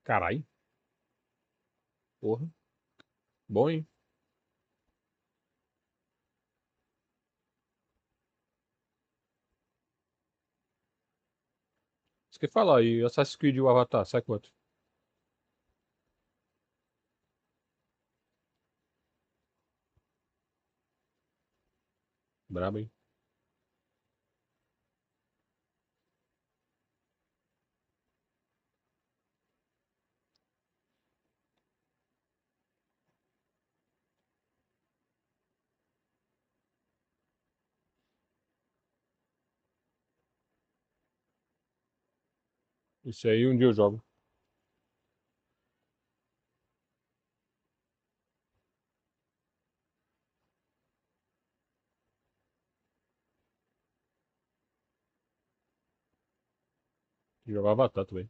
Carai, porra. Bom, hein? Isso que falar, e Assassin's Creed e o Avatar, sai quanto? Brabo, hein? Isso aí um dia eu jogo. Jogar Avatar também.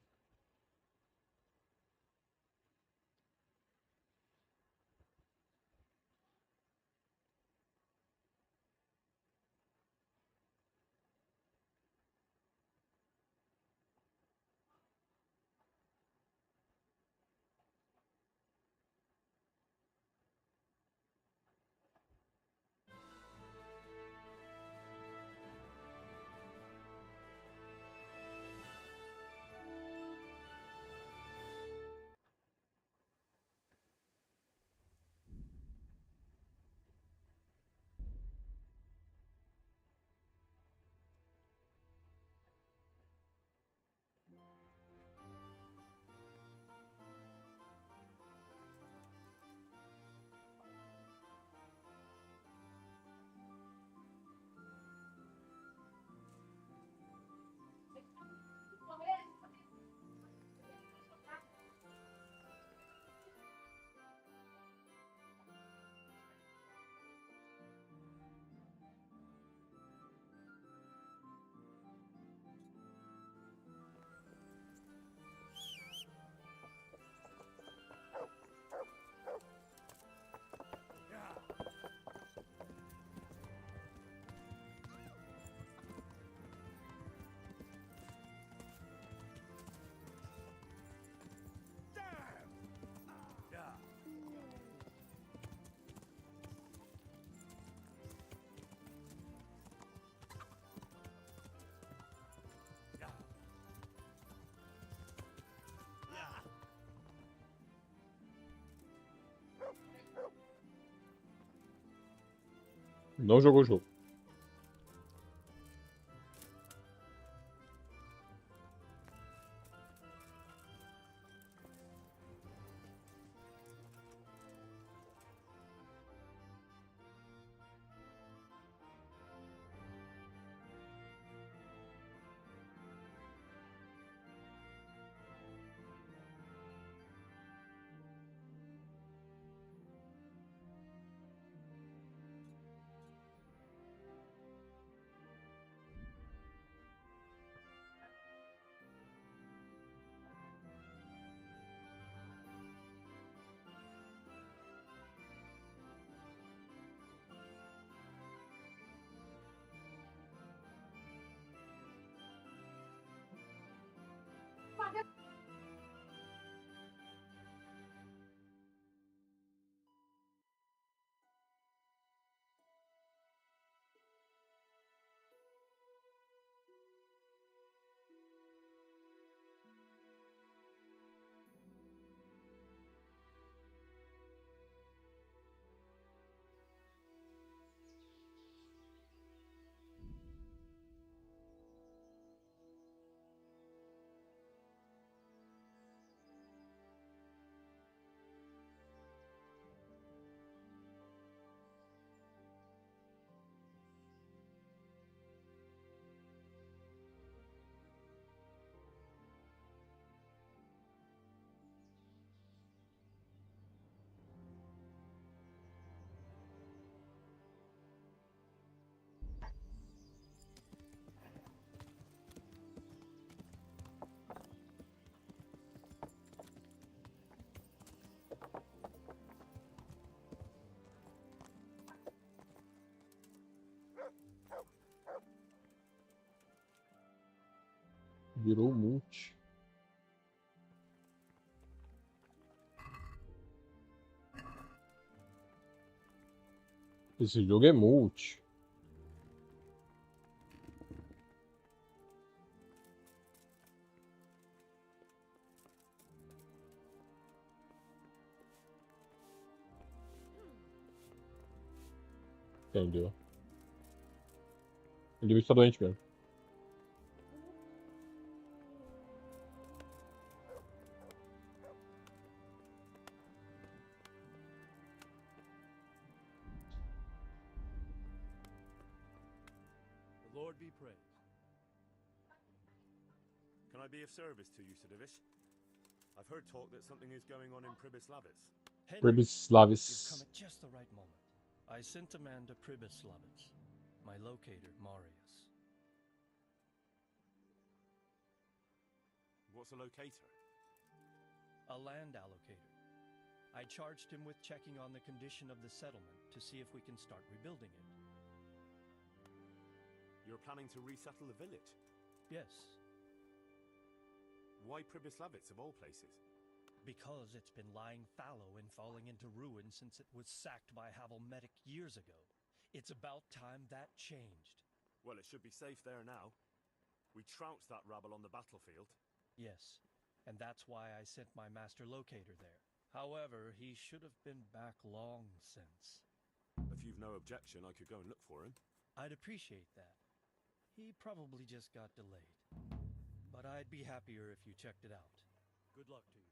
Não jogou o jogo. Virou um multi. Esse jogo é multi. Entendeu? Ele está doente mesmo. The Lord be praised. Can I be of service to you, Sidivish? I've heard talk that something is going on in Pribyslavitz. Henry, you've Pribislavis. come at just the right moment. I sent a man to Pribyslavitz, my locator, Marius. What's a locator? A land allocator. I charged him with checking on the condition of the settlement to see if we can start rebuilding it. You're planning to resettle the village? Yes, Why Pribyslavitz of all places? because it's been lying fallow and falling into ruin since it was sacked by Havelmetic years ago. It's about time that changed. Well, it should be safe there now. We trounced that rabble on the battlefield. Yes, and that's why I sent my master locator there. However, he should have been back long since. If you've no objection, I could go and look for him. I'd appreciate that. He probably just got delayed. But I'd be happier if you checked it out. Good luck to you.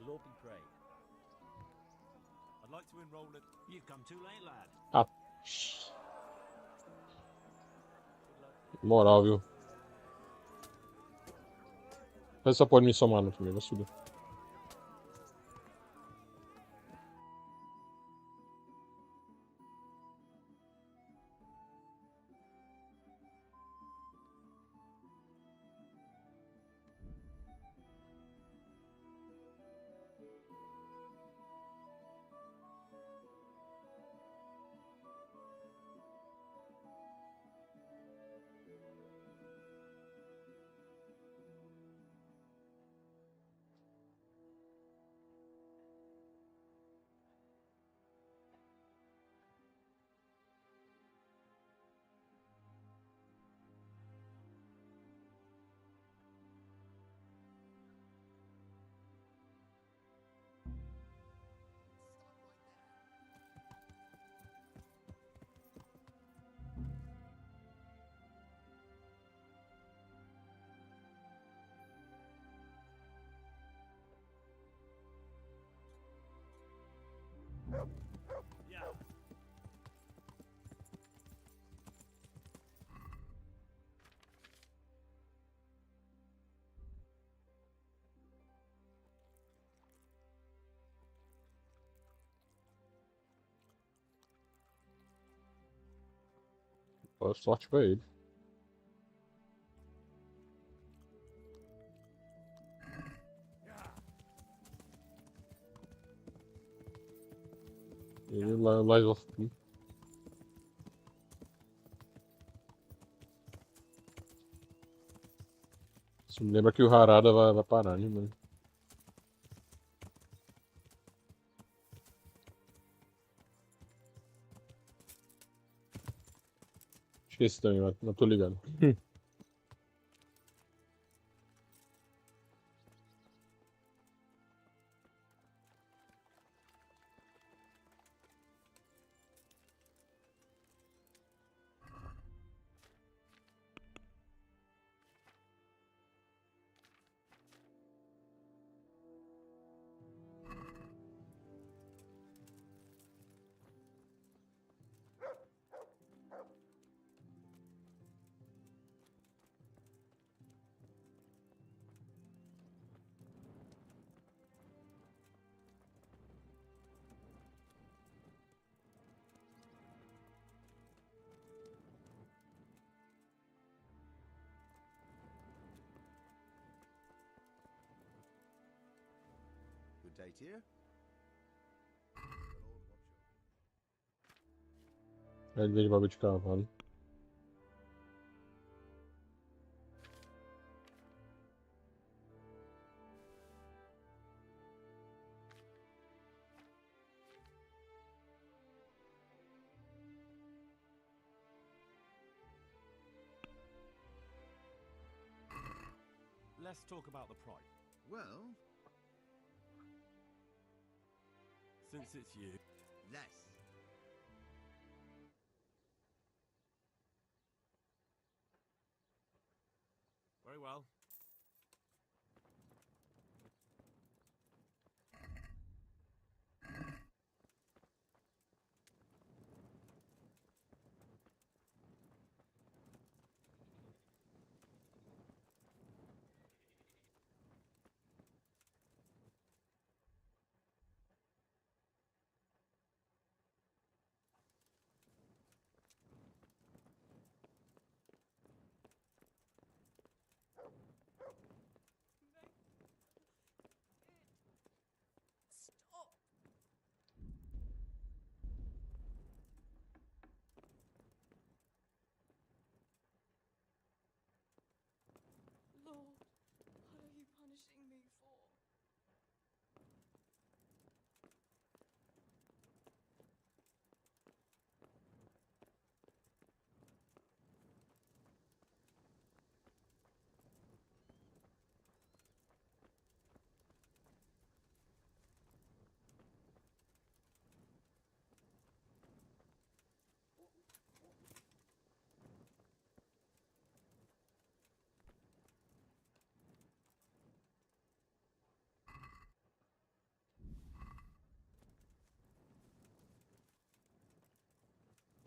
The Lord be praised. I'd like to enroll at... You've come too late, lad. Ah. Moral, viu? Faz essa porra de me somar no primeiro, vai subir. Yeah. Boa sorte pra ele. Ele lá of P. Isso me lembra que o Harada vai parar, né, mano? Esqueci também, mas não tô ligado. Good day to you. Ele veio de bagulho de cavalo. Let's talk about the price. Well, Since it's you. less. Very well.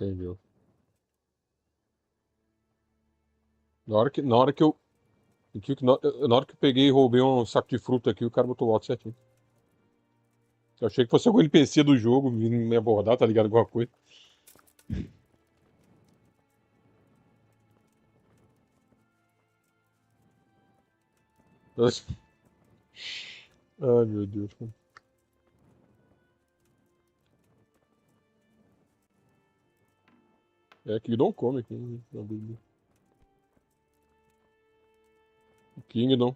Entendeu? Na hora que eu. Na hora que eu peguei e roubei um saco de fruta aqui, o cara botou o alto certinho. Eu achei que fosse algum NPC do jogo vindo me abordar, tá ligado? Alguma coisa. Ai, meu Deus. É Kingdom Come aqui, né? Kingdom.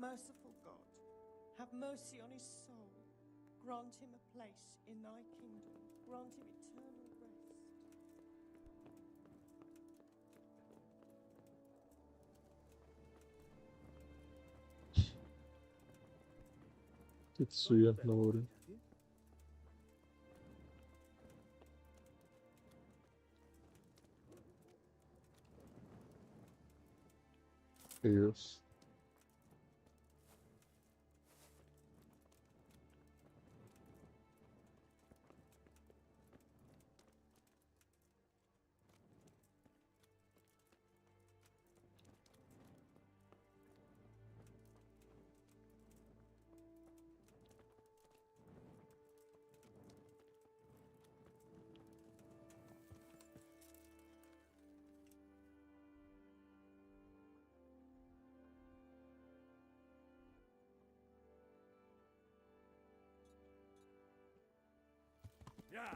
Merciful God, have mercy on his soul. Grant him a place in thy kingdom. Grant him eternal rest. Tetsuya Naori. Deus. Yeah.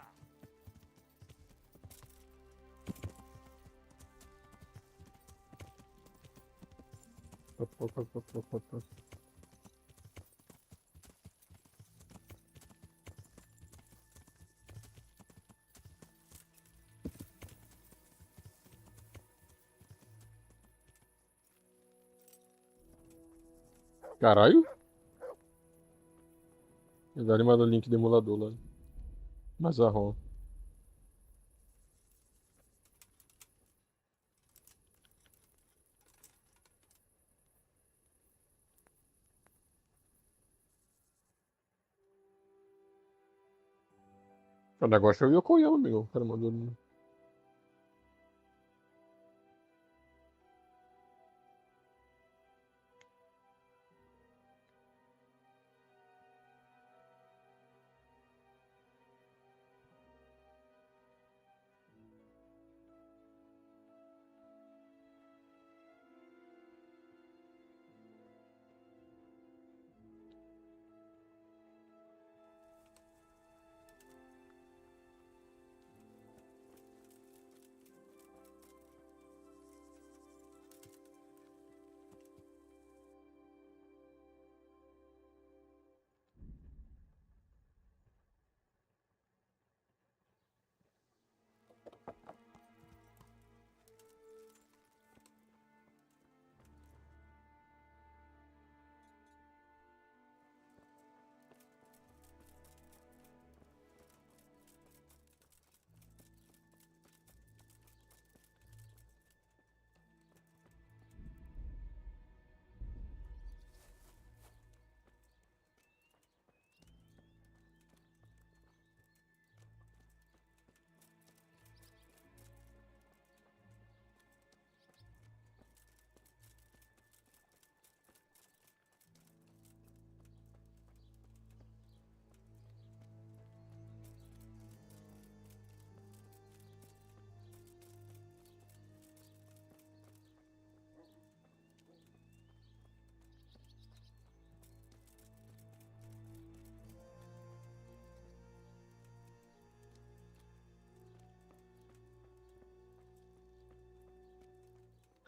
Caralho? Ele manda o link do emulador lá. Mas a ROM. O negócio é o Yokoyama, amigo. O cara mandou.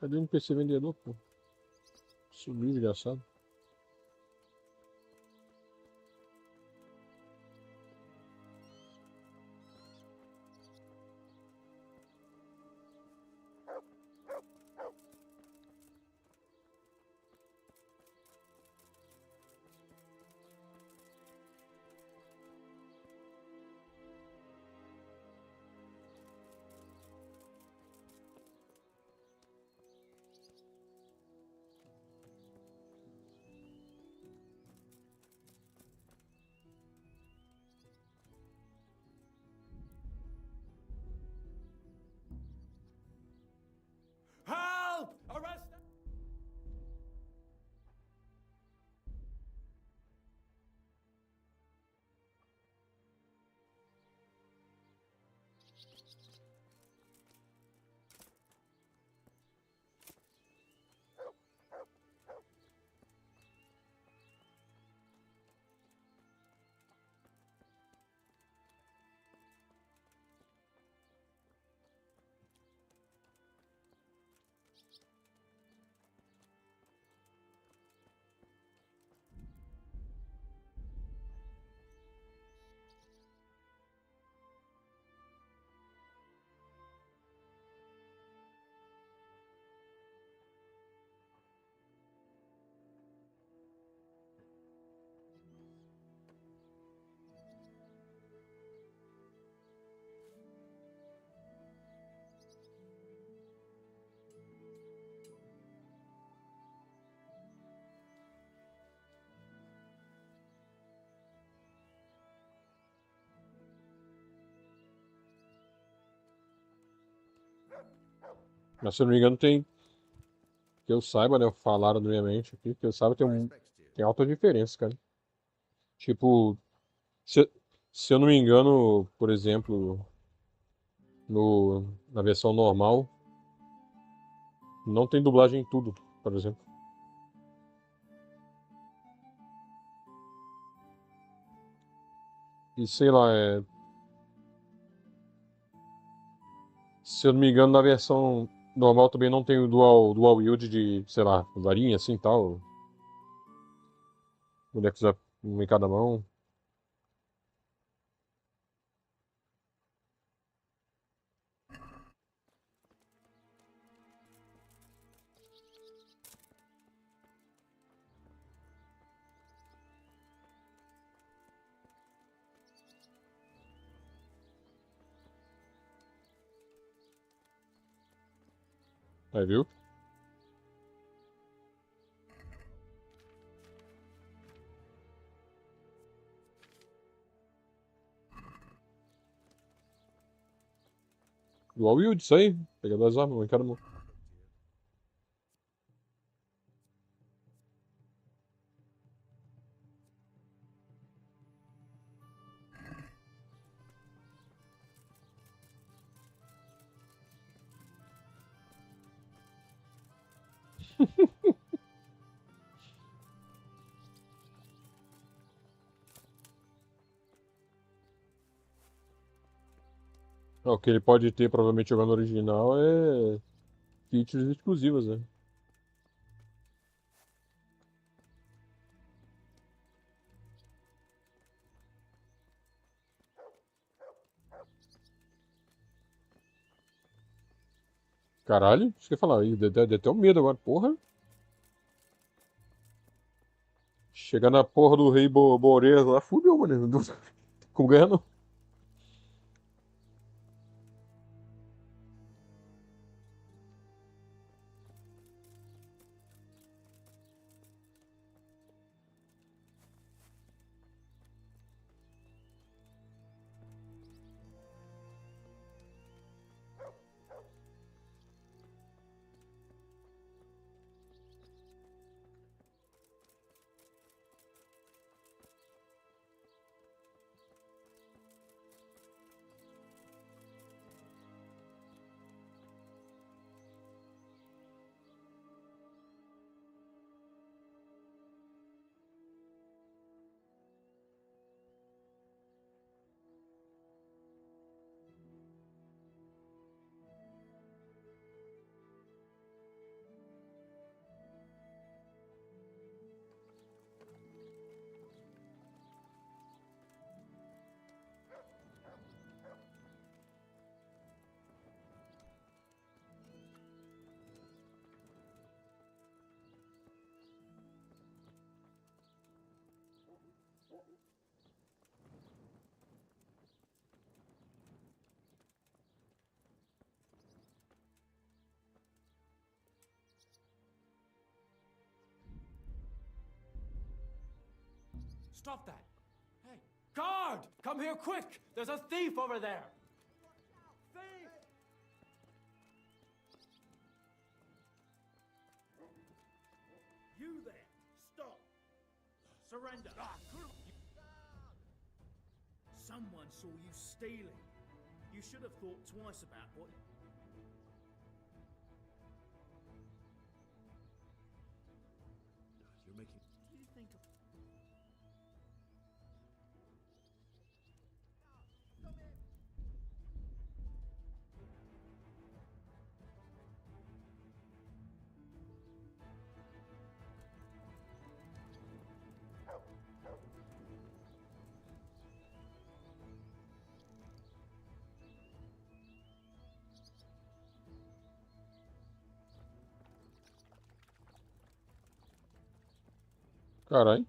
Cadê o NPC vendedor, pô? Sumiu, desgraçado. Help! Arrest! Mas se eu não me engano tem... Que eu saiba, né? Falaram na minha mente aqui. Que eu saiba I respect you. tem alta diferença, cara. Tipo, se, se eu não me engano, por exemplo, na versão normal, não tem dublagem em tudo, por exemplo. E sei lá, se eu não me engano, na versão normal também não tem o dual wield de, sei lá, varinha assim tal. Bonecos um em cada mão. Aí, viu? Dual wield, isso aí. Pega duas armas, um em cada mão. O que ele pode ter, provavelmente, jogando original é features exclusivas, né? Caralho, isso que eu ia falar. Deu até um medo agora, porra. Chegar na porra do rei Boreas lá, fudeu, mano. Não tem como ganhar, não. Stop that! Hey, guard! Come here quick! There's a thief over there! Thief! You there! Stop! Surrender! Someone saw you stealing. You should have thought twice about what... You're making... Do you think... Caralho.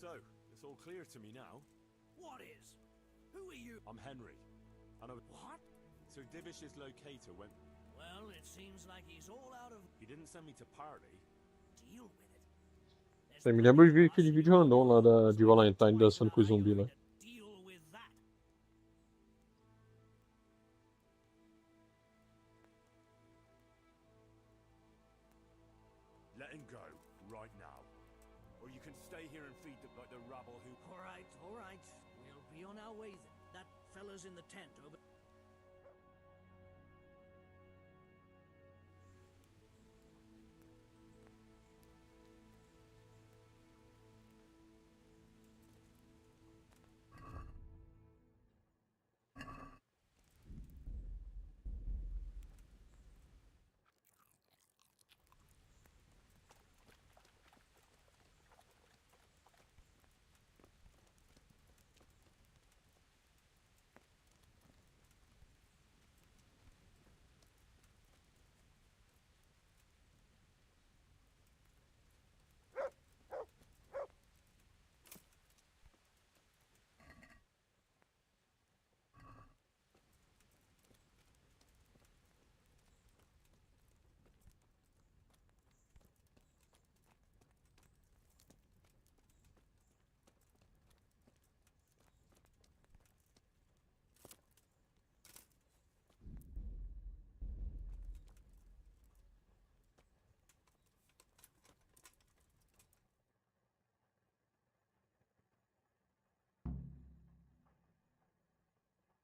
So, it's all clear to me now. What is? Who are you? I'm Henry. And I... What? Sir Divish's locator went... Well, it seems like he's all out of He didn't send me to party. deal with it. There's Você me lembra de plenty ver of us aquele and vídeo you're random lá alone, de so I Valentine think twice dançando com o about how zumbi you're lá. going to deal with that. Let him go, right now. Or you can stay here and feed them like the rabble who... All right, all right. We'll be on our way then. That fella's in the tent over...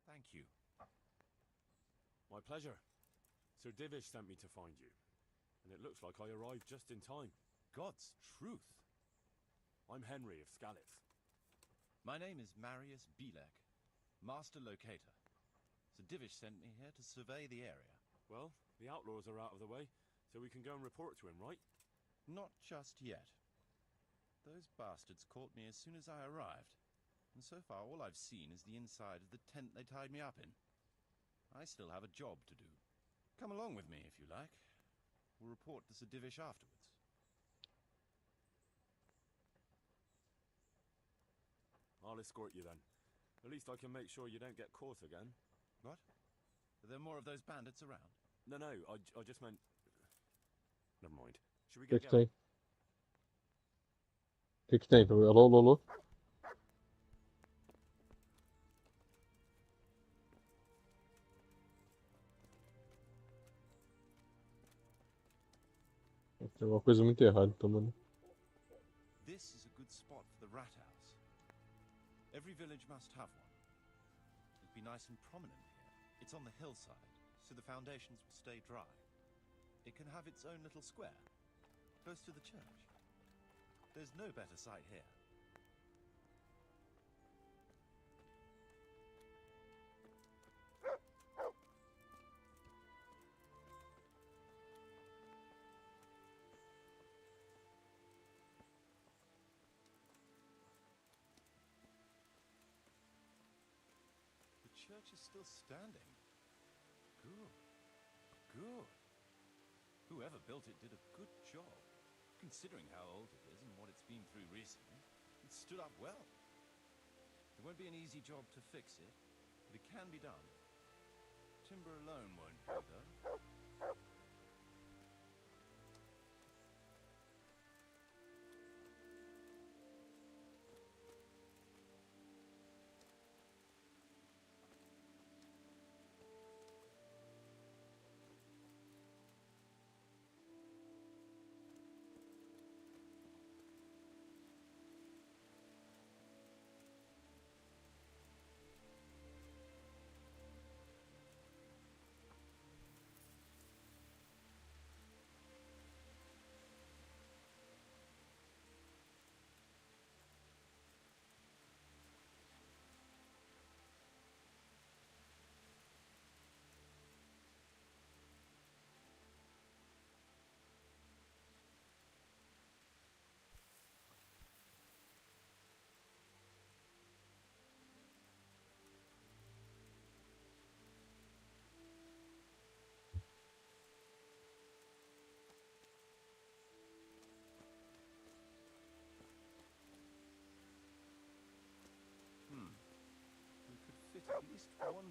Thank you. My pleasure. Sir Divish sent me to find you. And it looks like I arrived just in time. God's truth. I'm Henry of Scalitz. My name is Marius Belek, Master Locator. Sir Divish sent me here to survey the area. Well, the outlaws are out of the way, so we can go and report to him, right? Not just yet. Those bastards caught me as soon as I arrived, and so far all I've seen is the inside of the tent they tied me up in. I still have a job to do. Come along with me, if you like. We'll report to Sir Divish afterwards. I'll escort you then. At least I can make sure you don't get caught again. What? Are there more of those bandits around? No, I just meant... Never mind. Should we O que get que going? tem? O que que tem? Alô, alô, alô? Tem alguma coisa muito errada, então, mano. This is a good spot for the rat house. Every village must have one. It'd be nice and prominent here. It's on the hillside, so the foundations will stay dry. It can have its own little square, close to the church. There's no better site here. The church is still standing. Good. Good. Whoever built it did a good job. Considering how old it is and what it's been through recently, it stood up well. It won't be an easy job to fix it, but it can be done. Timber alone won't do, though.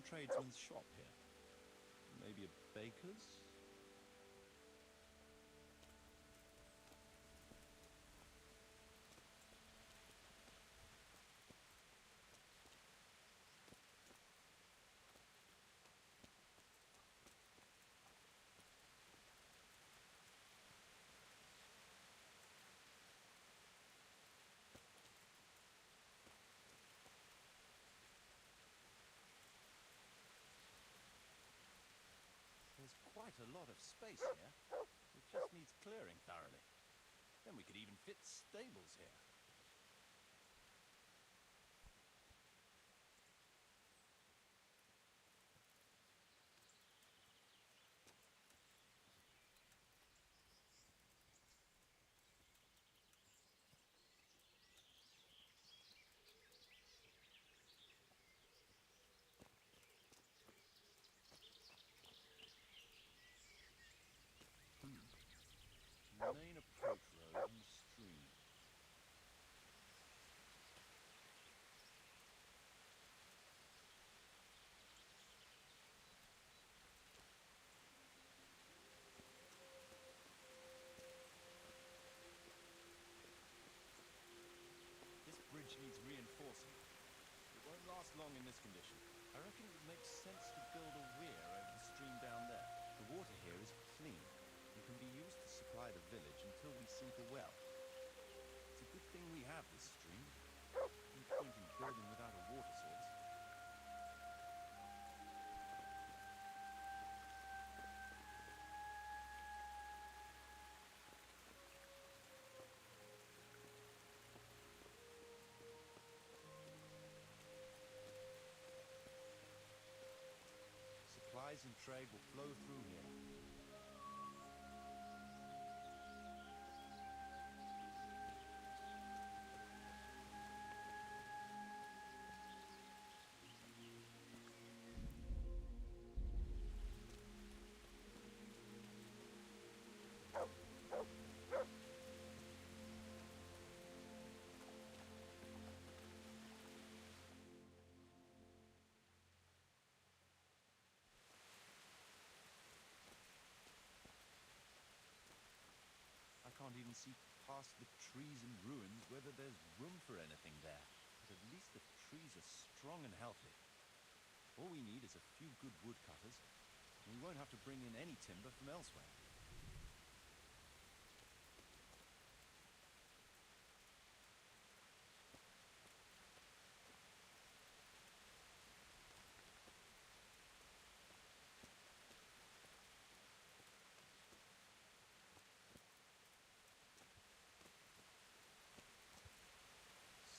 tradesman's shop here? Maybe a baker's? There's quite a lot of space here. It just needs clearing thoroughly. Then we could even fit stables here. Main approach road and stream. This bridge needs reinforcing. It won't last long in this condition. I reckon it would make sense to build a weir over the stream down there. The water here is clean and can be used to supply the village until we sink a well. It's a good thing we have this stream. No point in building without a water source. Supplies and trade will flow through here. I can't even see past the trees and ruins whether there's room for anything there. But at least the trees are strong and healthy. All we need is a few good woodcutters, and we won't have to bring in any timber from elsewhere.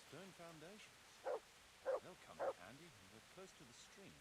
Stone foundations. They'll come in handy, and we're close to the stream.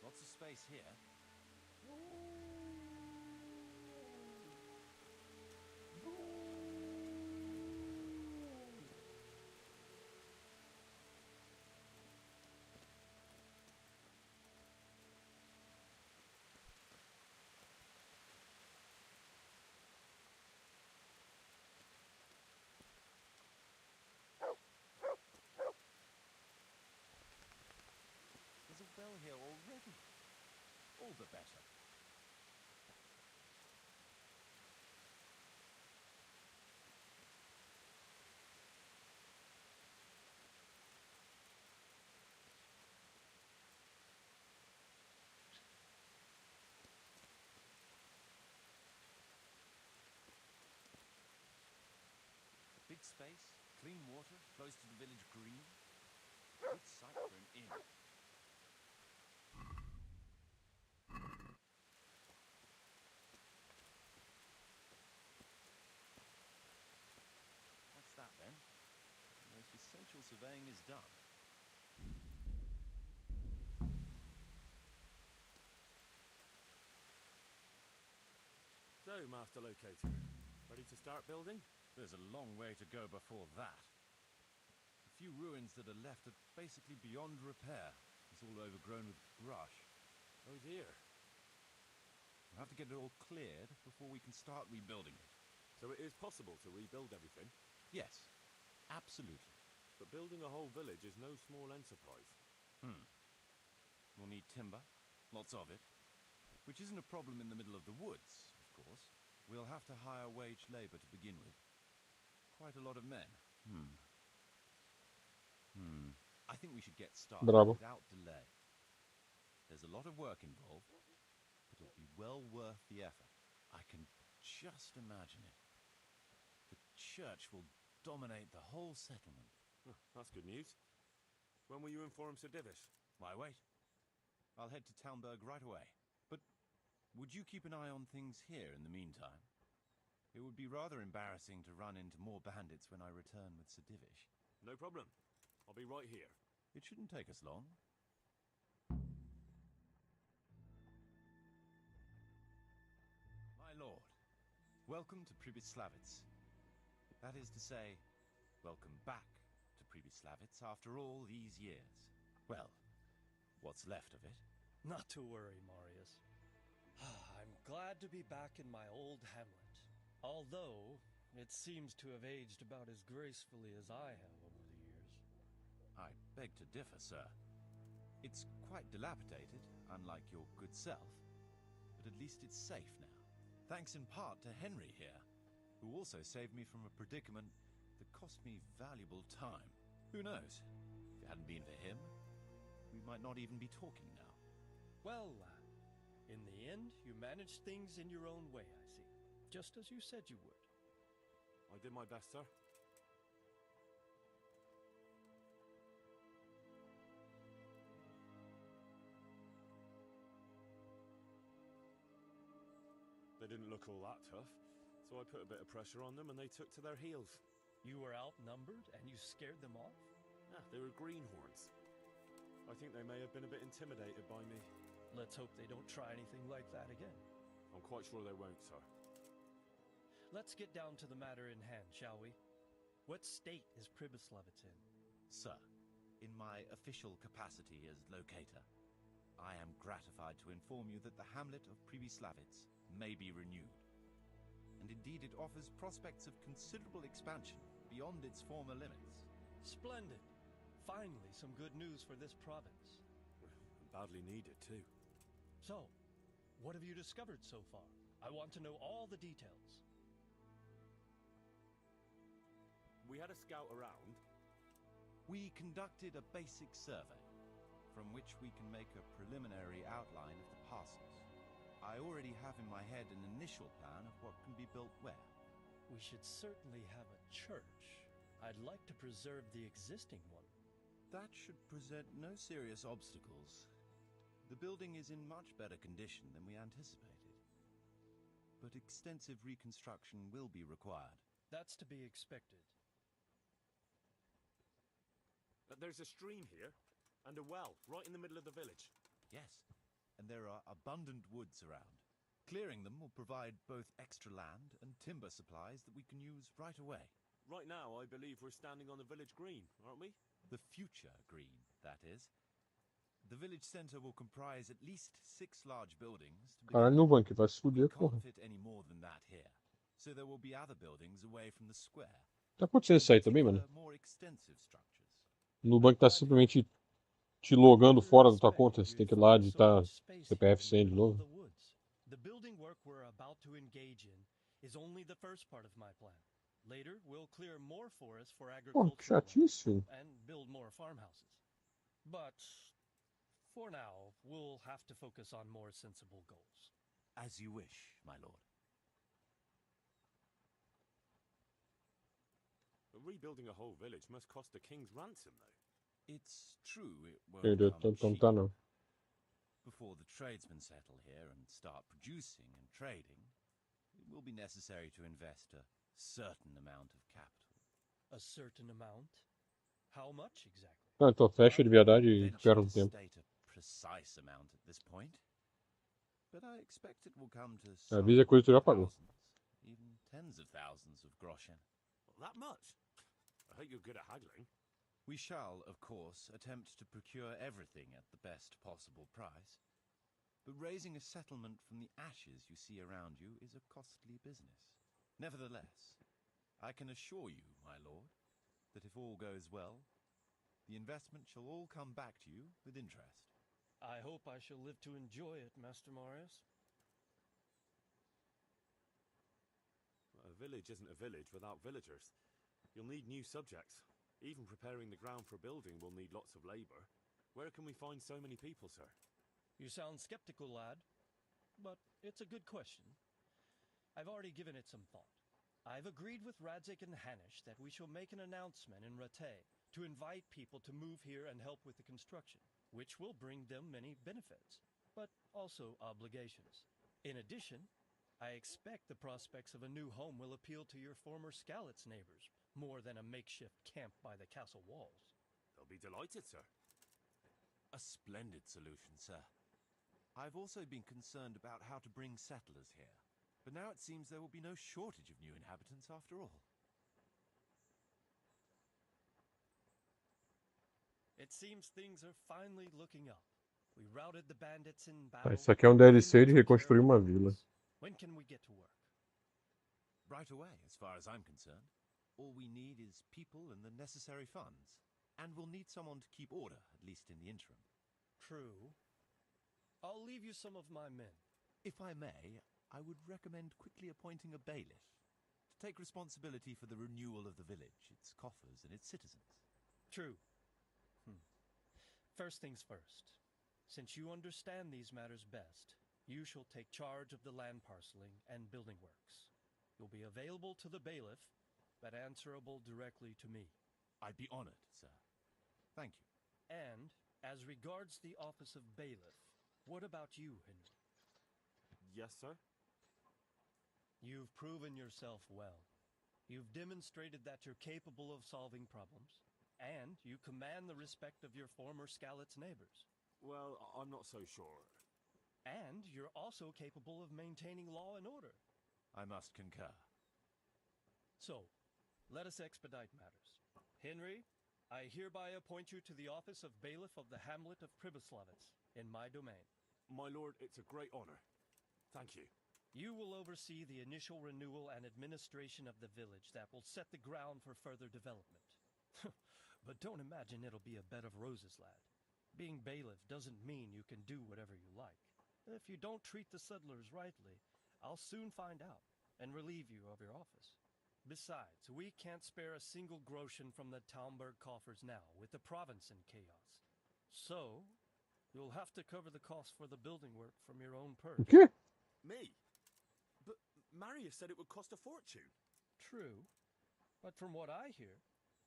Lots of space here. There's a well here already. All the better. Big space, clean water, close to the village green. Good site for an inn. That's surveying is done. So, Master Locator, ready to start building? There's a long way to go before that. The few ruins that are left are basically beyond repair. It's all overgrown with brush. Oh dear. We'll have to get it all cleared before we can start rebuilding it. So it is possible to rebuild everything? Yes, absolutely. But building a whole village is no small enterprise. We'll need timber, lots of it, which isn't a problem in the middle of the woods, of course. We'll have to hire wage labor to begin with. Quite a lot of men. I think we should get started Bravo. without delay. There's a lot of work involved, but it'll be well worth the effort. I can just imagine it. The church will dominate the whole settlement. Oh, that's good news. When will you inform Sir Divish? Why wait? I'll head to Talmberg right away. But would you keep an eye on things here in the meantime? It would be rather embarrassing to run into more bandits when I return with Sir Divish. No problem. I'll be right here. It shouldn't take us long. My lord, welcome to Pribyslavitz. That is to say, welcome back to Pribyslavitz after all these years. Well, what's left of it. Not to worry, Marius. I'm glad to be back in my old hamlet. Although, it seems to have aged about as gracefully as I have over the years. I beg to differ, sir. It's quite dilapidated, unlike your good self, but at least it's safe now. Thanks in part to Henry here, who also saved me from a predicament that cost me valuable time. Who knows? If it hadn't been for him, we might not even be talking now. Well, in the end, you managed things in your own way, I see. Just as you said you would. I did my best, sir. They didn't look all that tough, so I put a bit of pressure on them and they took to their heels. You were outnumbered and you scared them off? Ah, they were greenhorns. I think they may have been a bit intimidated by me. Let's hope they don't try anything like that again. I'm quite sure they won't, sir. Let's get down to the matter in hand, shall we? What state is Pribyslavitz in? Sir, in my official capacity as locator, I am gratified to inform you that the hamlet of Pribyslavitz may be renewed. And indeed it offers prospects of considerable expansion beyond its former limits. Splendid! Finally, some good news for this province. Badly needed, too. So, what have you discovered so far? I want to know all the details. We had a scout around. We conducted a basic survey, from which we can make a preliminary outline of the parcels. I already have in my head an initial plan of what can be built where. We should certainly have a church. I'd like to preserve the existing one. That should present no serious obstacles. The building is in much better condition than we anticipated. But extensive reconstruction will be required. That's to be expected. There's a stream here, and a well, right in the middle of the village. Yes, and there are abundant woods around. Clearing them will provide both extra land and timber supplies that we can use right away. Right now, I believe we're standing on the village green, aren't we? The future green, that is. The village center will comprise at least 6 large buildings. Caralho, no banco, vai se fuder, We porra. can't fit any more than that here, so there will be other buildings away from the square. Tá acontecendo isso aí também, mano? More extensive structures. No banco tá simplesmente te logando fora da tua conta. Você tem que ir lá digitar CPF 100 de novo. The building work we're about to engage in is only the first part of my plan. Later, we'll clear more forests for Pô, que agricultural chatice, filho. and build more farmhouses. But for now, we'll have to focus on more sensible goals. As you wish, my lord. Rebuilding a whole village must cost a king's ransom, though. It's true it won't Ele come não cheap. tá, não. Before the tradesmen settle here and start producing and trading, it will be necessary to invest a certain amount of capital. A certain amount? How much exactly? Ah, então fecha de verdade e Venture espera to um tempo. state a precise amount at this point, but I expect it will come to Avisa some coisa que tu já pagou. thousands, even tens of thousands of groschen. That much? I hope you're good at haggling. We shall, of course, attempt to procure everything at the best possible price. But raising a settlement from the ashes you see around you is a costly business. Nevertheless, I can assure you, my lord, that if all goes well, the investment shall all come back to you with interest. I hope I shall live to enjoy it, Master Marius. A village isn't a village without villagers. You'll need new subjects. Even preparing the ground for building will need lots of labor. Where can we find so many people, sir? You sound skeptical, lad, but it's a good question. I've already given it some thought. I've agreed with Radzik and Hanish that we shall make an announcement in Rattay to invite people to move here and help with the construction, which will bring them many benefits, but also obligations. In addition, I expect the prospects of a new home will appeal to your former Skalitz neighbors, more than a makeshift camp by the castle walls. They'll be delighted, sir. A splendid solution, sir. I've also been concerned about how to bring settlers here, but now it seems there will be no shortage of new inhabitants after all. It seems things are finally looking up. We routed the bandits in battle. Isso aqui é um DLC de Henry took care reconstruir of the uma ruins. vila. When can we get to work? Right away, as far as I'm concerned. All we need is people and the necessary funds. And we'll need someone to keep order, at least in the interim. True. I'll leave you some of my men. If I may, I would recommend quickly appointing a bailiff to take responsibility for the renewal of the village, its coffers, and its citizens. True. First things first. Since you understand these matters best, you shall take charge of the land parceling and building works. You'll be available to the bailiff, but answerable directly to me. I'd be honored, sir. Thank you. And, as regards the office of bailiff, what about you, Henry? Yes, sir? You've proven yourself well. You've demonstrated that you're capable of solving problems, and you command the respect of your former Skalitz neighbors. Well, I'm not so sure. And you're also capable of maintaining law and order. I must concur. So, let us expedite matters. Henry, I hereby appoint you to the office of bailiff of the hamlet of Pribyslavitz, in my domain. My lord, it's a great honor. Thank you. You will oversee the initial renewal and administration of the village that will set the ground for further development. But don't imagine it'll be a bed of roses, lad. Being bailiff doesn't mean you can do whatever you like. If you don't treat the settlers rightly, I'll soon find out and relieve you of your office. Besides, we can't spare a single groschen from the Talmberg coffers now, with the province in chaos. So, you'll have to cover the cost for the building work from your own purse. O quê? Me? But Marius said it would cost a fortune. True, but from what I hear,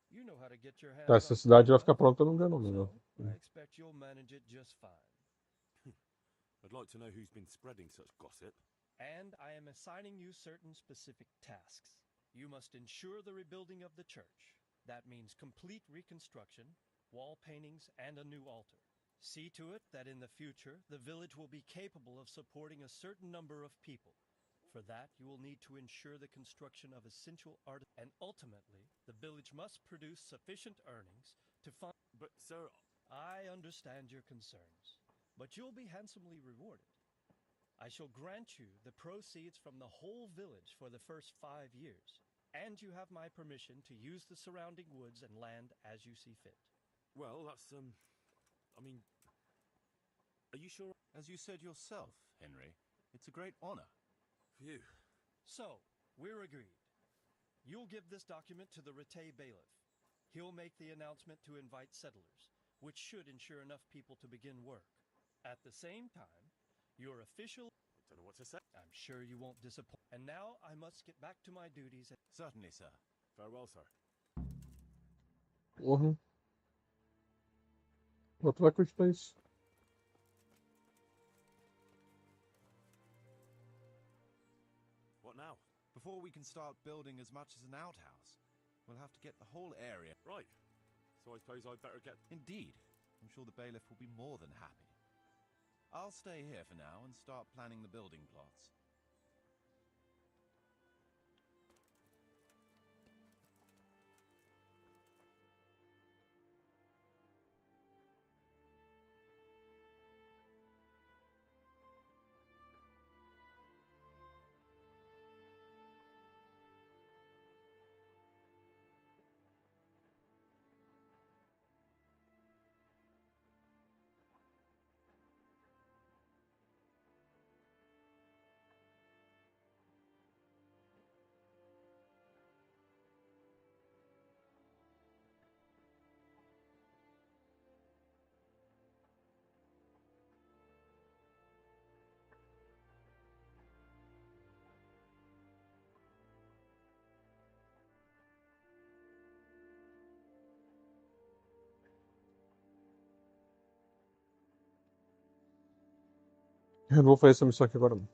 you know how to get your hands Tá, essa on cidade vai good ficar stuff. pronta num dia não, So, não. I expect you'll manage it just fine. I'd like to know who's been spreading such gossip. And I am assigning you certain specific tasks. You must ensure the rebuilding of the church. That means complete reconstruction, wall paintings, and a new altar. See to it that in the future, the village will be capable of supporting a certain number of people. For that, you will need to ensure the construction of essential art, and ultimately, the village must produce sufficient earnings to fund. But, sir, I understand your concerns, but you'll be handsomely rewarded. I shall grant you the proceeds from the whole village for the first 5 years, and you have my permission to use the surrounding woods and land as you see fit. well, that's, I mean, are you sure? As you said yourself, Henry, it's a great honor. Phew. So, we're agreed. You'll give this document to the Rattay bailiff. He'll make the announcement to invite settlers, which should ensure enough people to begin work. At the same time, your official... I don't know what to say. I'm sure you won't disappoint. And now I must get back to my duties. Certainly, sir. Farewell, sir. Porra. Pô, tu vai continuar isso. What now? Before we can start building as much as an outhouse, we'll have to get the whole area. Right. So I suppose I'd better get... Indeed. I'm sure the bailiff will be more than happy. I'll stay here for now and start planning the building plots. Eu não vou fazer essa missão aqui agora, não.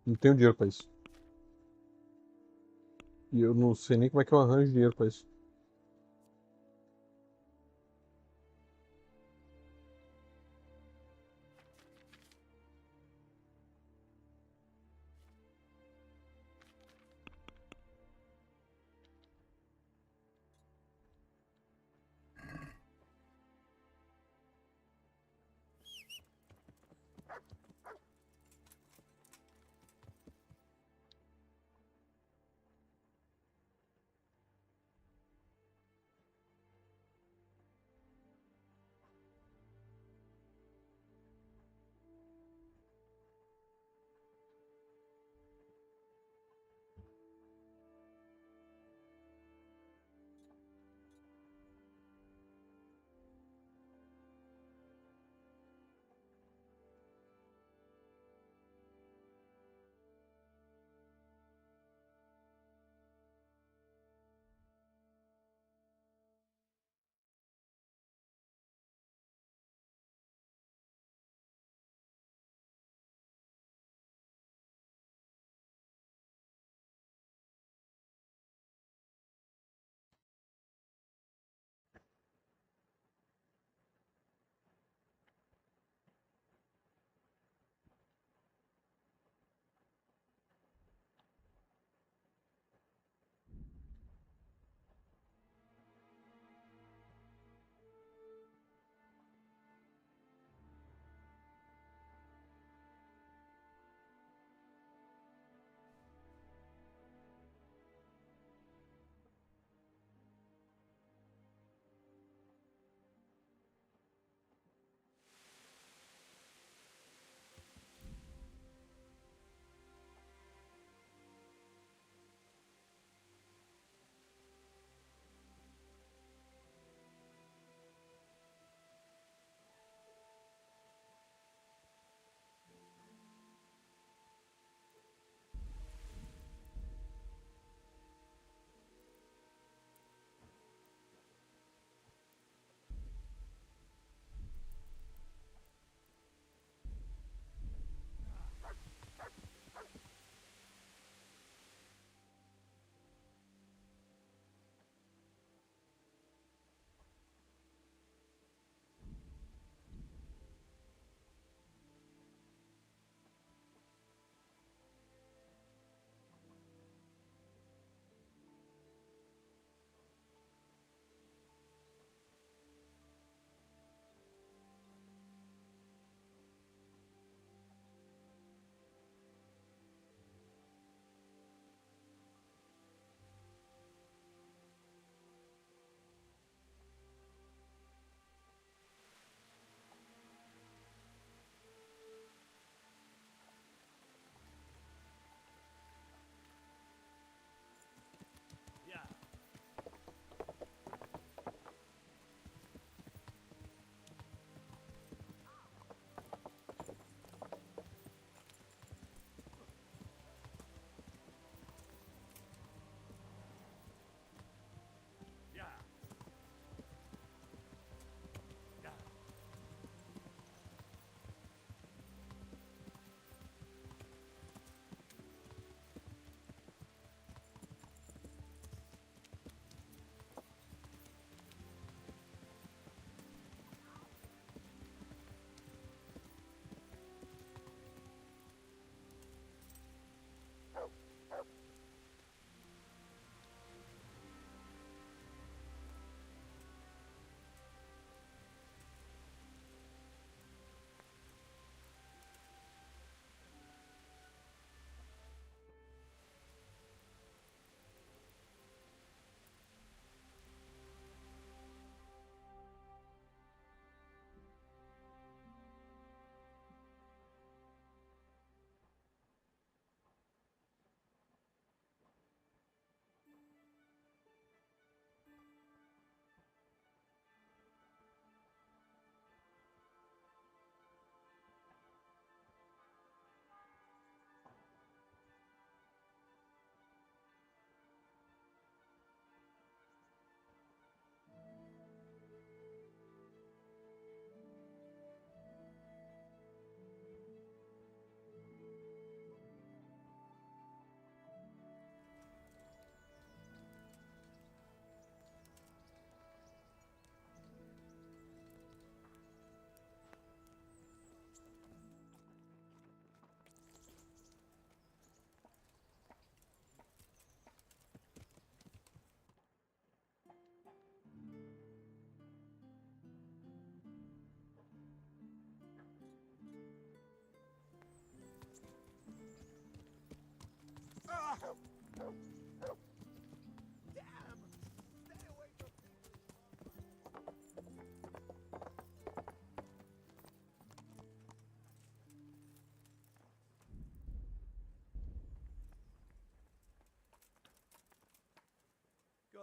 Não tenho dinheiro pra isso. E eu não sei nem como é que eu arranjo dinheiro pra isso.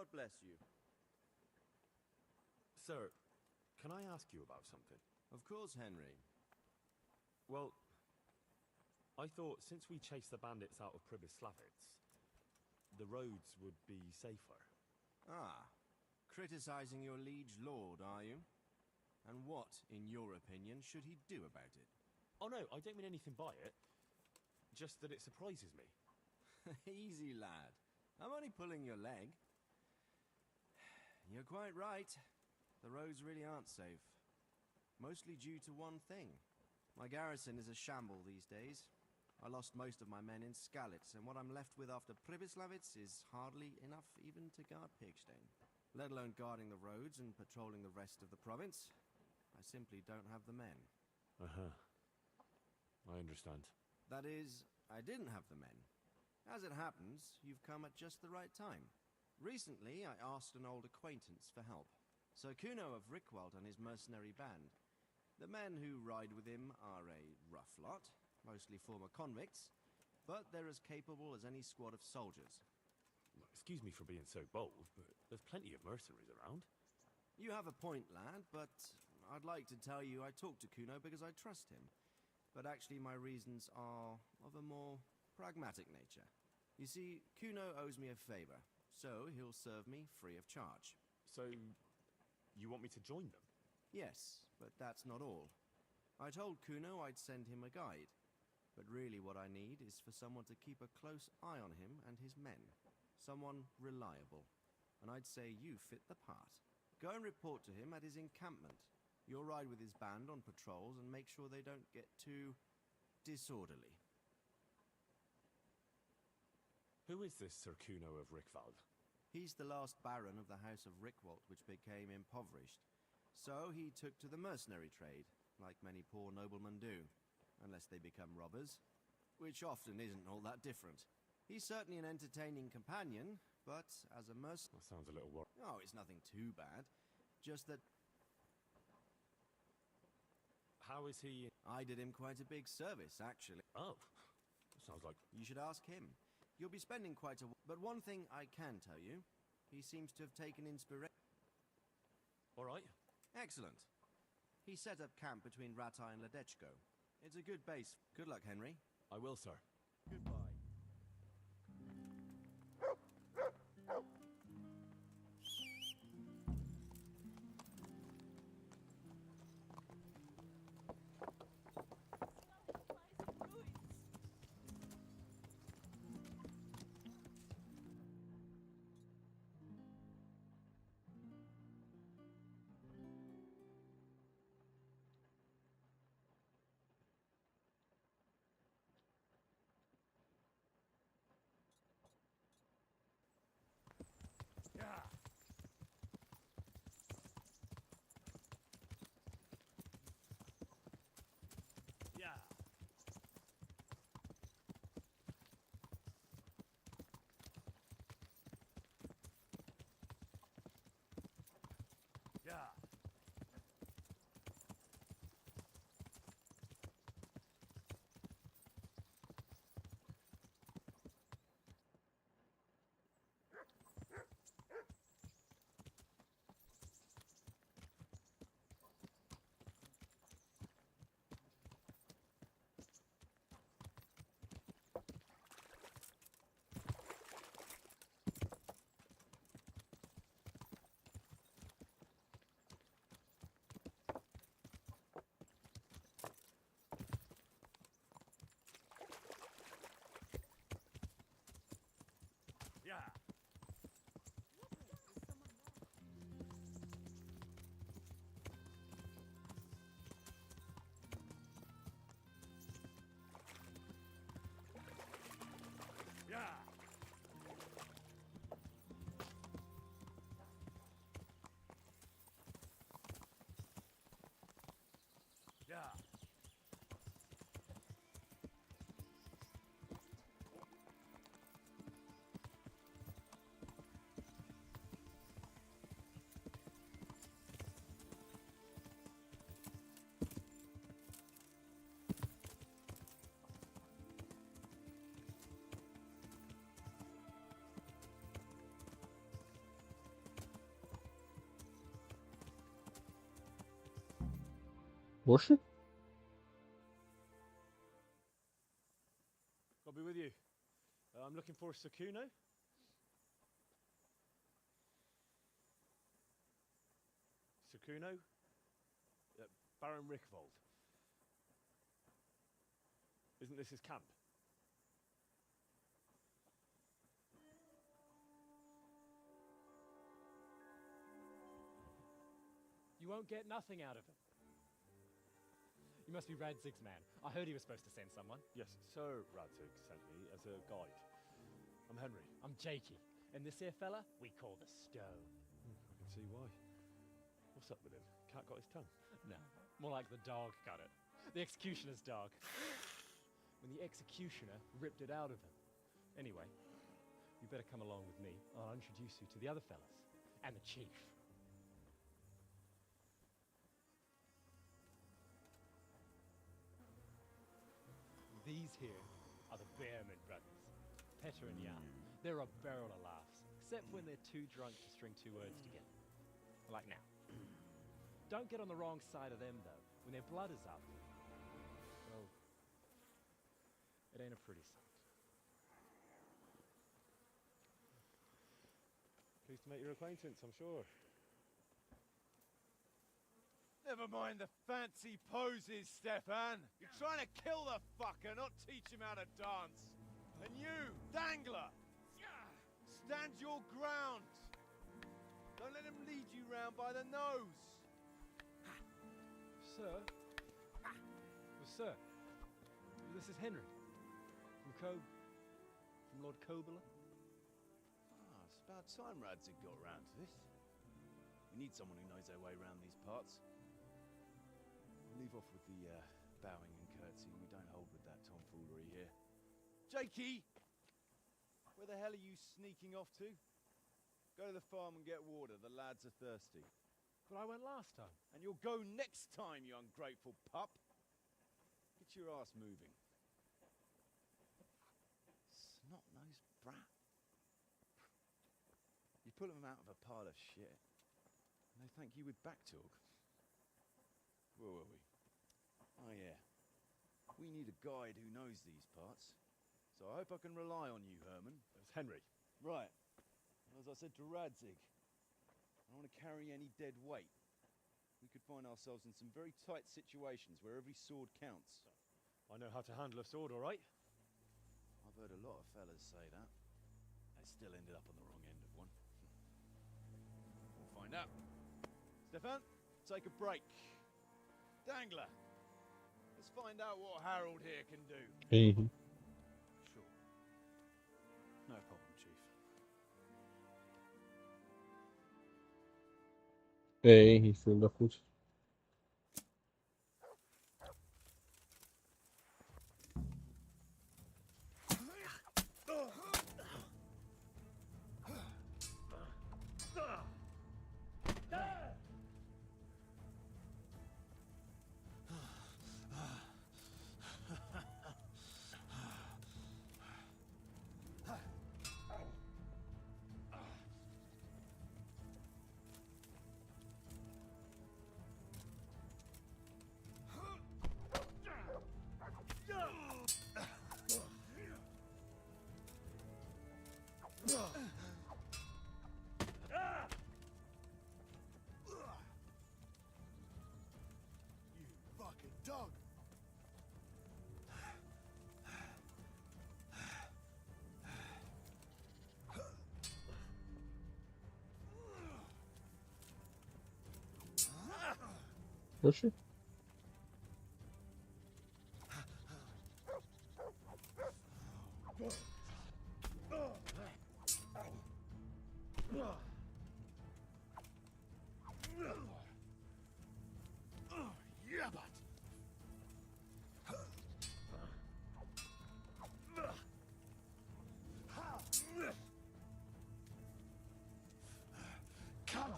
God bless you. Sir, can I ask you about something? Of course, Henry. Well, I thought since we chased the bandits out of Pribyslavitz, the roads would be safer. Ah, criticizing your liege lord, are you? And what, in your opinion, should he do about it? Oh no, I don't mean anything by it. Just that it surprises me. Easy, lad. I'm only pulling your leg. You're quite right. The roads really aren't safe. Mostly due to one thing. My garrison is a shamble these days. I lost most of my men in Skalitz, and what I'm left with after Pribyslavitz is hardly enough even to guard Pigstein. Let alone guarding the roads and patrolling the rest of the province. I simply don't have the men. Uh-huh. I understand. That is, I didn't have the men. As it happens, you've come at just the right time. Recently, I asked an old acquaintance for help. Sir Kuno of Rickwald and his mercenary band. The men who ride with him are a rough lot, mostly former convicts, but they're as capable as any squad of soldiers. Excuse me for being so bold, but there's plenty of mercenaries around. You have a point, lad, but I'd like to tell you I talked to Kuno because I trust him. But actually my reasons are of a more pragmatic nature. You see, Kuno owes me a favor, so he'll serve me free of charge. So, you want me to join them? Yes, but that's not all. I told Kuno I'd send him a guide, but really what I need is for someone to keep a close eye on him and his men. Someone reliable. And I'd say you fit the part. Go and report to him at his encampment. You'll ride with his band on patrols and make sure they don't get too disorderly. Who is this Sir Kuno of Rickwald? He's the last baron of the House of Rickwald, which became impoverished. So he took to the mercenary trade, like many poor noblemen do, unless they become robbers, which often isn't all that different. He's certainly an entertaining companion, but as a mercenary... That sounds a little worried. Oh, it's nothing too bad. Just that... How is he... I did him quite a big service, actually. Oh, sounds like... You should ask him. You'll be spending quite a... But one thing I can tell you, he seems to have taken inspiration. All right. Excellent. He set up camp between Ratai and Ledechko. It's a good base. Good luck, Henry. I will, sir. Goodbye. Oxe. I'll be with you. I'm looking for Sakuno. Sakuno? Baron Rickvold. Isn't this his camp? You won't get nothing out of him. You must be Radzig's man. I heard he was supposed to send someone. Yes, Sir Radzig sent me as a guide. I'm Henry. I'm Jakey. And this here fella, we call the Stone. I can see why. What's up with him? Cat got his tongue? No, more like the dog got it. The executioner's dog. When the executioner ripped it out of him. Anyway, you better come along with me. I'll introduce you to the other fellas. And the chief. These here are the Bearman brothers, Petter and Jan. They're a barrel of laughs, except when they're too drunk to string two words together. Like now. Don't get on the wrong side of them, though. When their blood is up, well, it ain't a pretty sight. Pleased to make your acquaintance, I'm sure. Never mind the fancy poses, Stefan. You're trying to kill the fucker, not teach him how to dance. And you, Dangler, stand your ground. Don't let him lead you round by the nose. Sir? Well, sir, this is Henry. From Lord Kobler. It's about time Radzig got round to this. We need someone who knows their way around these parts. Leave off with the bowing and curtsy. We don't hold with that tomfoolery here. Jakey! Where the hell are you sneaking off to? Go to the farm and get water. The lads are thirsty. But I went last time. And you'll go next time, you ungrateful pup. Get your ass moving. Snot-nosed brat. You pull them out of a pile of shit, and they thank you with back talk. Where were we? Oh yeah. We need a guide who knows these parts. So I hope I can rely on you, Herman. It's Henry. Right. Well, as I said to Radzig, I don't want to carry any dead weight. We could find ourselves in some very tight situations where every sword counts. I know how to handle a sword, all right? I've heard a lot of fellas say that. They still ended up on the wrong end of one. We'll find out. Stefan, take a break. Dangler, let's find out what Harold here can do. Mhm. Sure. No problem, Chief. Henry, filho da puta. Dog! Oxi. Yeah, but come.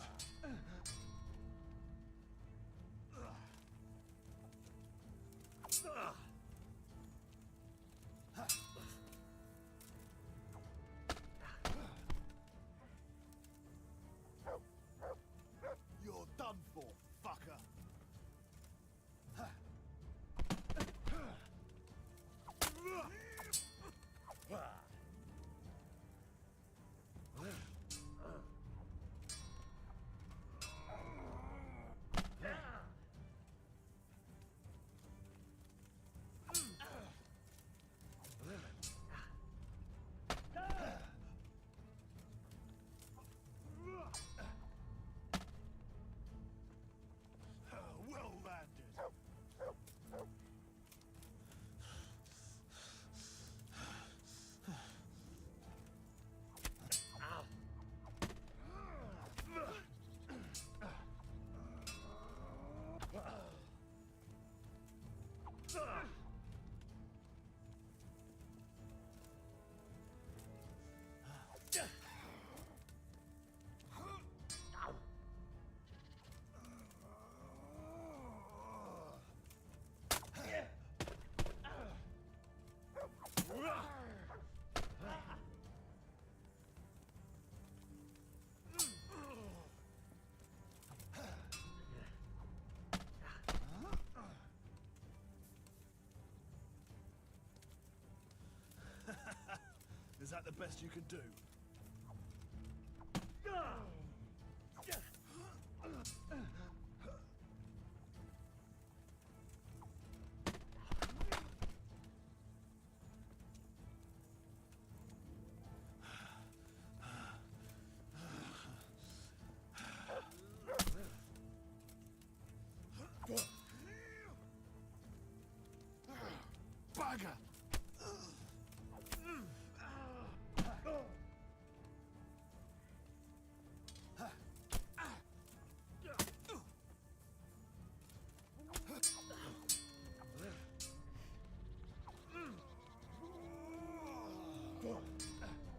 Is that the best you can do? Bugger!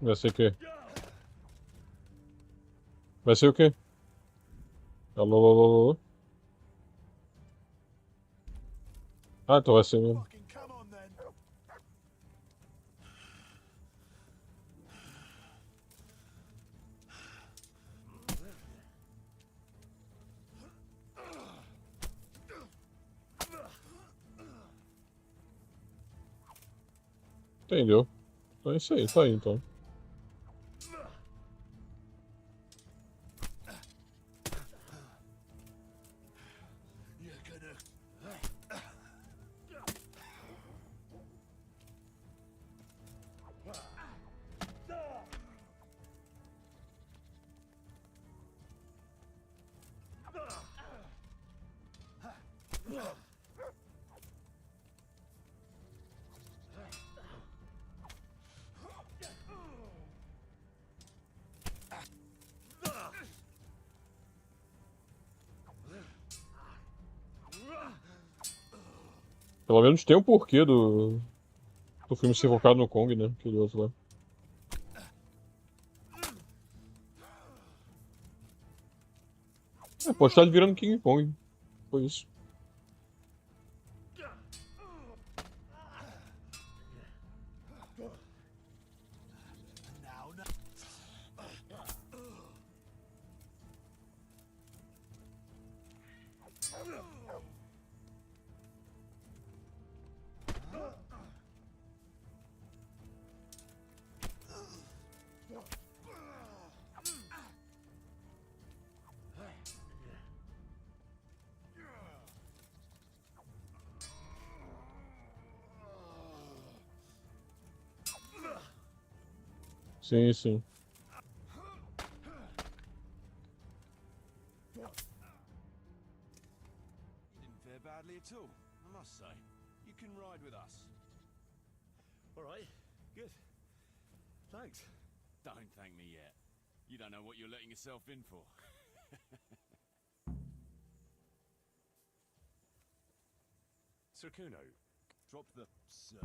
Vai ser o quê? Vai ser o quê? Alô, alô, alô, alô? Ah, então vai ser mesmo. Fucking come on then! Entendeu? Então é isso aí, tá aí então. You're gonna... Pelo menos tem um porquê do filme ser focado no Kong, né? Aquele outro lá. É, pode estar virando King Kong. Foi isso. Now, now. Sim, sim. You didn't fare badly at all, I must say. You can ride with us. All right, good. Thanks. Don't thank me yet. You don't know what you're letting yourself in for. Sir Kuno, Drop the sir.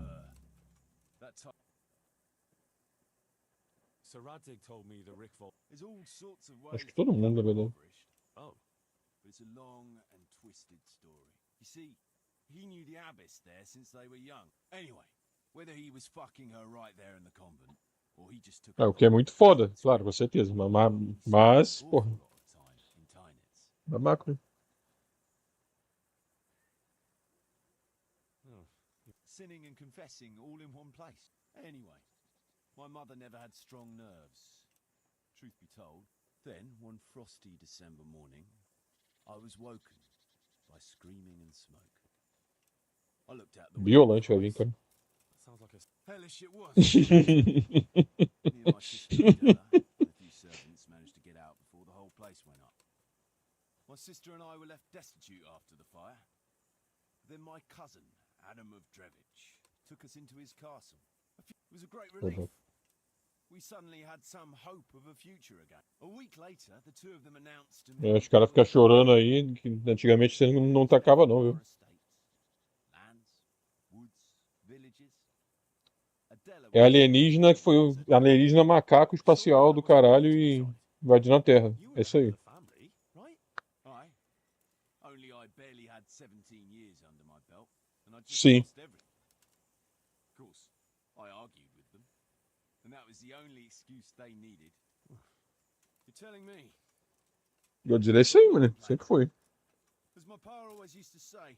That time. Sir Radig told me the Rickvolt. There's all sorts of ways Acho que todo to mundo, na become verdade. impoverished, Oh, but it's a long and twisted story. You see, he knew the abbess there since they were young. Anyway, whether he was fucking her right there in the convent, or he just took Ah, o que é muito foda, claro, com certeza. Mas porra, awful lot of time in Tynets. babaca, né? Sinning and confessing all in one place. Anyway, my mother never had strong nerves. Truth be told, then one frosty December morning, I was woken by screaming and smoke. I looked out the window. Violante vai vir, cara. that sounds like a. Hellish it was. Me and my sister Adela and a few servants managed to get out before the whole place went up. My sister and I were left destitute after the fire. Then my cousin, Adam of Drevich, took us into his castle. It was a great relief. We suddenly had some hope of a future again. A week later, the two of them announced to me. Os caras ficam chorando aí, que antigamente você não tacava não, viu? É alienígena que foi o alienígena macaco espacial do caralho e invadindo a Terra. É isso aí. Sim. Of course, I argued with them, and that was the only excuse they needed. You're telling me? Godzilla é isso aí, mano. Sempre foi. As my pa always used to say,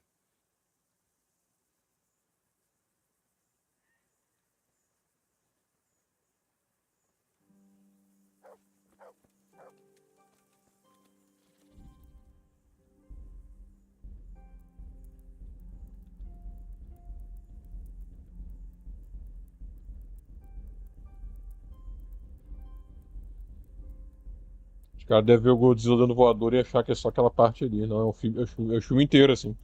Os caras devem ver o Godzilla dando voador e achar que é só aquela parte ali. Não, é o filme inteiro, assim.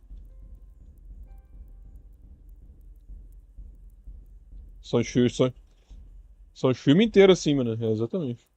São os filmes inteiros, assim, mano. É, exatamente.